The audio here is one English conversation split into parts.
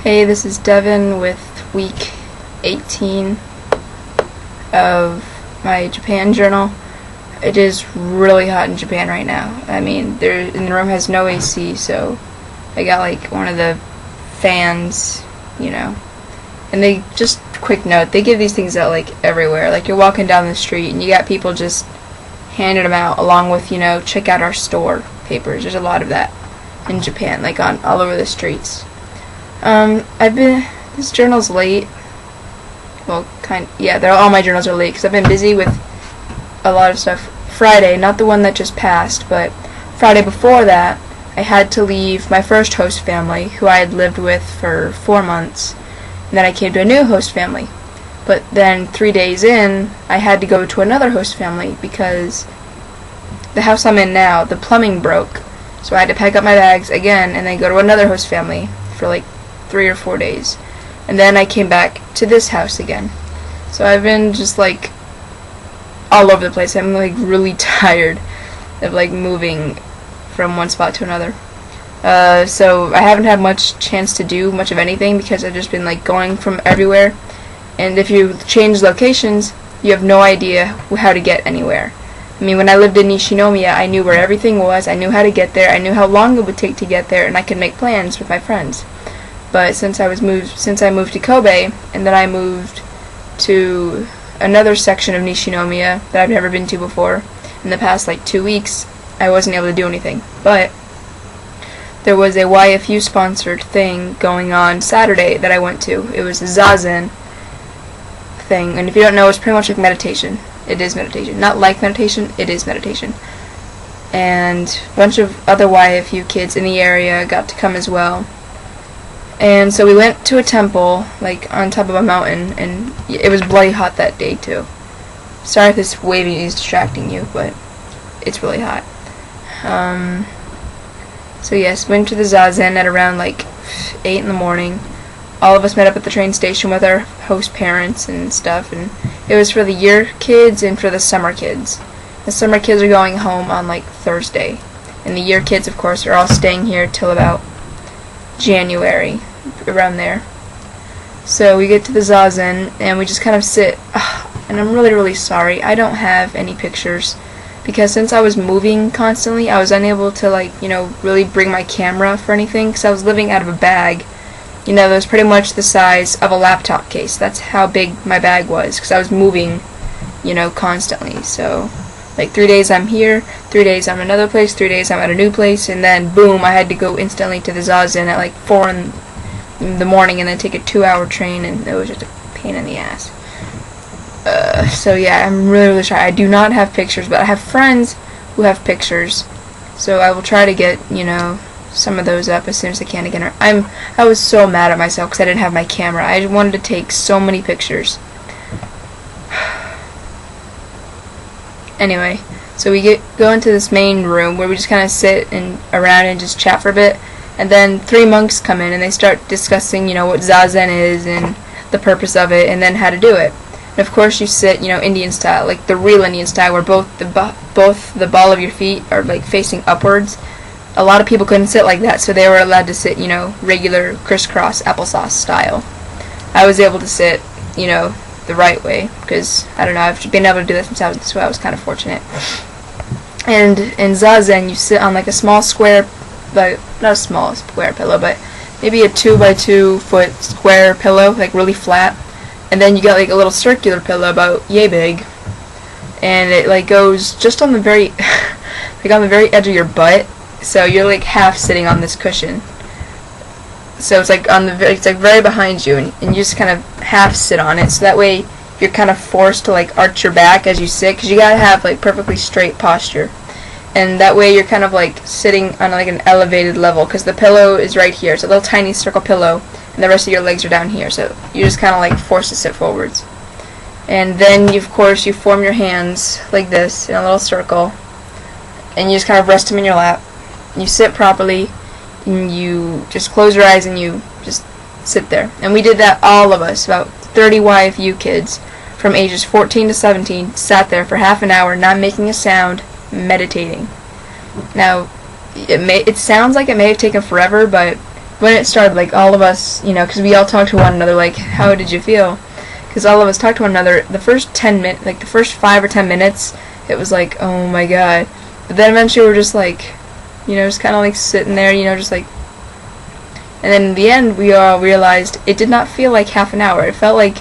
Hey, this is Devin with week 18 of my Japan journal. It is really hot in Japan right now. I mean, the room has no AC, so I got like one of the fans, And they just quick note, they give these things out like everywhere. Like you're walking down the street and you got people just handing them out along with, check out our store papers. There's a lot of that in Japan, like all over the streets. This journal's late. Well, all my journals are late because I've been busy with a lot of stuff. Friday, not the one that just passed, but Friday before that, I had to leave my first host family, who I had lived with for 4 months, and then I came to a new host family. But then 3 days in, I had to go to another host family because the house I'm in now, the plumbing broke. So I had to pack up my bags again and then go to another host family for like 3 or 4 days. And then I came back to this house again. So I've been just like all over the place. I'm like really tired of like moving from one spot to another. So I haven't had much chance to do much of anything because I've just been like going from everywhere. And if you change locations, you have no idea how to get anywhere. I mean, when I lived in Nishinomiya, I knew where everything was, I knew how to get there, I knew how long it would take to get there, and I could make plans with my friends. But since I moved to Kobe, and then I moved to another section of Nishinomiya that I've never been to before, in the past like 2 weeks, I wasn't able to do anything. But there was a YFU sponsored thing going on Saturday that I went to. It was a Zazen thing, and if you don't know, it's pretty much like meditation. It is meditation. Not like meditation, it is meditation. And a bunch of other YFU kids in the area got to come as well. And so we went to a temple, like on top of a mountain, and it was bloody hot that day too. Sorry if this waving is distracting you, but it's really hot. So yes, went to the Zazen at around like 8 in the morning. All of us met up at the train station with our host parents and stuff, and it was for the year kids and for the summer kids. The summer kids are going home on like Thursday, and the year kids, of course, are all staying here till about January, around there. So we get to the Zazen, and we just kind of sit, and I'm really, really sorry, I don't have any pictures, because since I was moving constantly, I was unable to, really bring my camera for anything, because I was living out of a bag. That was pretty much the size of a laptop case. That's how big my bag was, because I was moving, constantly. So, like 3 days I'm here, 3 days I'm in another place, 3 days I'm at a new place, and then boom, I had to go instantly to the Zazen at like 4 in the morning, and then take a 2-hour train, and it was just a pain in the ass. So yeah, I'm really, really sorry. I do not have pictures, but I have friends who have pictures, so I will try to get, some of those up as soon as I can again. I was so mad at myself because I didn't have my camera. I wanted to take so many pictures. Anyway, so we go into this main room where we just kind of sit around and just chat for a bit, and then 3 monks come in and they start discussing, what Zazen is and the purpose of it, and then how to do it. And of course you sit, Indian style, like the real Indian style, where both the ball of your feet are like facing upwards. A lot of people couldn't sit like that, so they were allowed to sit, regular crisscross applesauce style. I was able to sit, the right way, because, I don't know, I've been able to do this since I was kind of fortunate. And in Zazen, you sit on like a small square, not a small square pillow, but maybe a 2 by 2 foot square pillow, like really flat. And then you got like a little circular pillow about yay big, and it like goes just on the very, like on the very edge of your butt. So you're like half sitting on this cushion. So it's like it's like very behind you, and you just kind of half sit on it. So that way you're kind of forced to like arch your back as you sit, because you gotta have like perfectly straight posture. And that way you're kind of like sitting on like an elevated level, because the pillow is right here. It's a little tiny circle pillow, and the rest of your legs are down here. So you're just kind of like forced to sit forwards. And then of course you form your hands like this in a little circle, and you just kind of rest them in your lap. You sit properly, and you just close your eyes and you just sit there. And we did that, all of us, about 30 YFU kids from ages 14 to 17, sat there for half an hour, not making a sound, meditating. Now, it sounds like it may have taken forever, but when it started, like, all of us, you know, because we all talked to one another, like, how did you feel? Because all of us talked to one another. The first 10 minutes, like, the first 5 or 10 minutes, it was like, oh my god. But then eventually we're just like, you know, just kind of like sitting there, you know, just like. And then in the end, we all realized it did not feel like half an hour. It felt like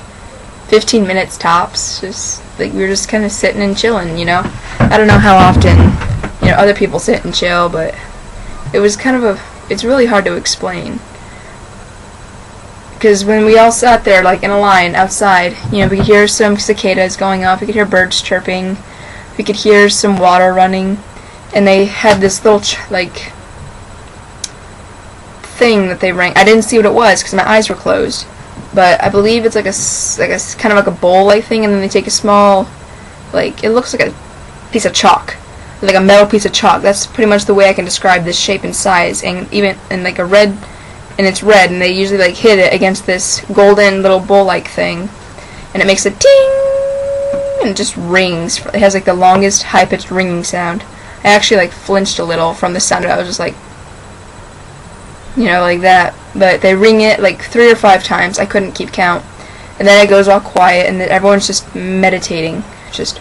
15 minutes tops. Just like we were just kind of sitting and chilling, you know. I don't know how often, you know, other people sit and chill, but it was kind of it's really hard to explain. Because when we all sat there, like, in a line outside, you know, we could hear some cicadas going off, we could hear birds chirping, we could hear some water running, and they had this little, like, thing that they rang. I didn't see what it was because my eyes were closed, but I believe it's like a kind of like a bowl-like thing, and then they take a small, like, it looks like a piece of chalk, like a metal piece of chalk. That's pretty much the way I can describe this shape and size, and even in like a red. And it's red, and they usually like hit it against this golden little bowl-like thing, and it makes a ting, and it just rings. It has like the longest high-pitched ringing sound. I actually like flinched a little from the sound of it. I was just like, you know, like that. But they ring it like 3 or 5 times. I couldn't keep count. And then it goes all quiet, and then everyone's just meditating, just.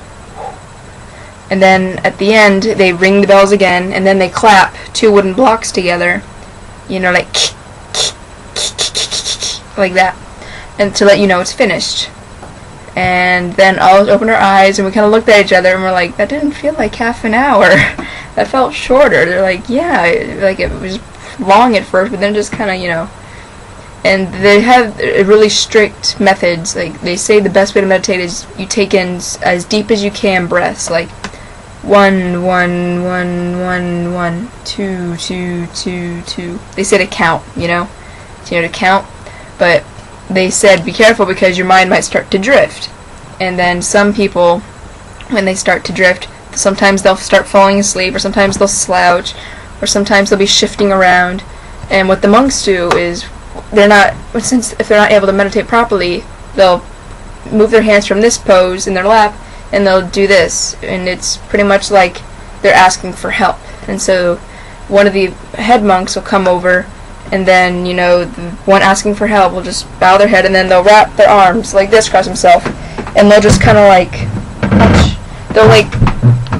And then at the end, they ring the bells again, and then they clap 2 wooden blocks together, you know, like. Like that, and to let you know it's finished. And then all opened our eyes, and we kind of looked at each other, and we're like, that didn't feel like half an hour. That felt shorter. They're like, yeah, like it was long at first, but then just kind of, you know. And they have really strict methods. Like, they say the best way to meditate is you take in as deep as you can breaths, like 1, 1, 1, 1, 1, 2, 2, 2, 2. They say to count, you know, to count. But they said be careful because your mind might start to drift. And then some people, when they start to drift, sometimes they'll start falling asleep, or sometimes they'll slouch, or sometimes they'll be shifting around. And what the monks do is, if they're not able to meditate properly, they'll move their hands from this pose in their lap, and they'll do this. And it's pretty much like they're asking for help. And so one of the head monks will come over, and then, you know, the one asking for help will just bow their head, and then they'll wrap their arms like this across themselves, and they'll just kind of like they'll like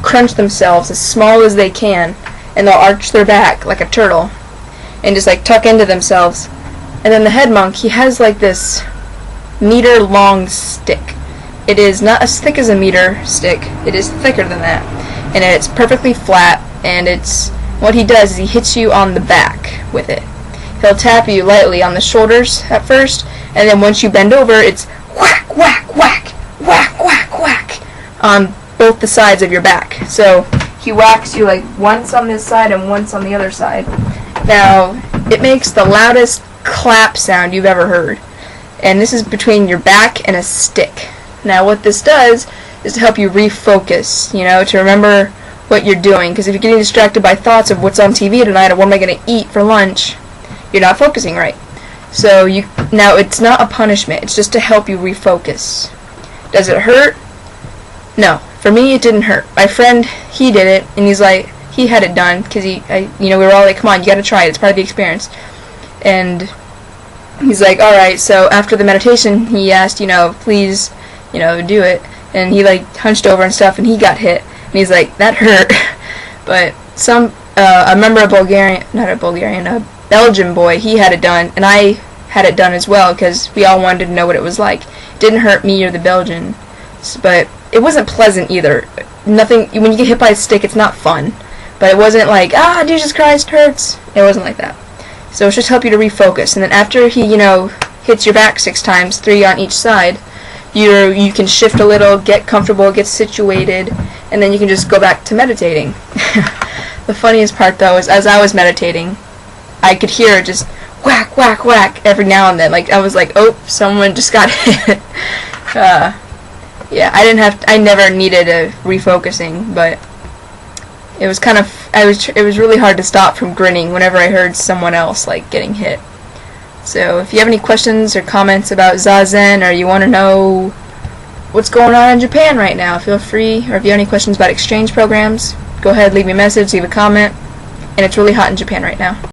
crunch themselves as small as they can, and they'll arch their back like a turtle, and just like tuck into themselves. And then the head monk, he has like this meter-long stick. It is not as thick as a meter stick. It is thicker than that, and it's perfectly flat. And what he does is he hits you on the back with it. He'll tap you lightly on the shoulders at first, and then once you bend over, it's whack, whack, whack, whack, whack, whack on both the sides of your back. So he whacks you like once on this side and once on the other side. Now, it makes the loudest clap sound you've ever heard. And this is between your back and a stick. Now, what this does is to help you refocus, you know, to remember what you're doing. Because if you're getting distracted by thoughts of what's on TV tonight or what am I going to eat for lunch, you're not focusing right. So now it's not a punishment, it's just to help you refocus. Does it hurt? No. For me, it didn't hurt. My friend, he did it, and he's like, he had it done, because you know, we were all like, come on, you gotta try it, it's part of the experience. And he's like, alright, so after the meditation, he asked, you know, please, you know, do it. And he like hunched over and stuff, and he got hit. And he's like, that hurt. But I remember a Belgian boy, he had it done, and I had it done as well, because we all wanted to know what it was like. It didn't hurt me or the Belgian, but it wasn't pleasant either. Nothing, when you get hit by a stick, it's not fun. But it wasn't like, Jesus Christ, hurts. It wasn't like that. So it's just help you to refocus. And then after he, you know, hits your back 6 times, 3 on each side, you can shift a little, get comfortable, get situated, and then you can just go back to meditating. The funniest part, though, is as I was meditating, I could hear just whack, whack, whack every now and then. Like, I was like, oh, someone just got hit. Yeah, I never needed a refocusing, but it was kind of, it was really hard to stop from grinning whenever I heard someone else, like, getting hit. So, if you have any questions or comments about Zazen, or you want to know what's going on in Japan right now, feel free, or if you have any questions about exchange programs, go ahead, leave me a message, leave a comment, and it's really hot in Japan right now.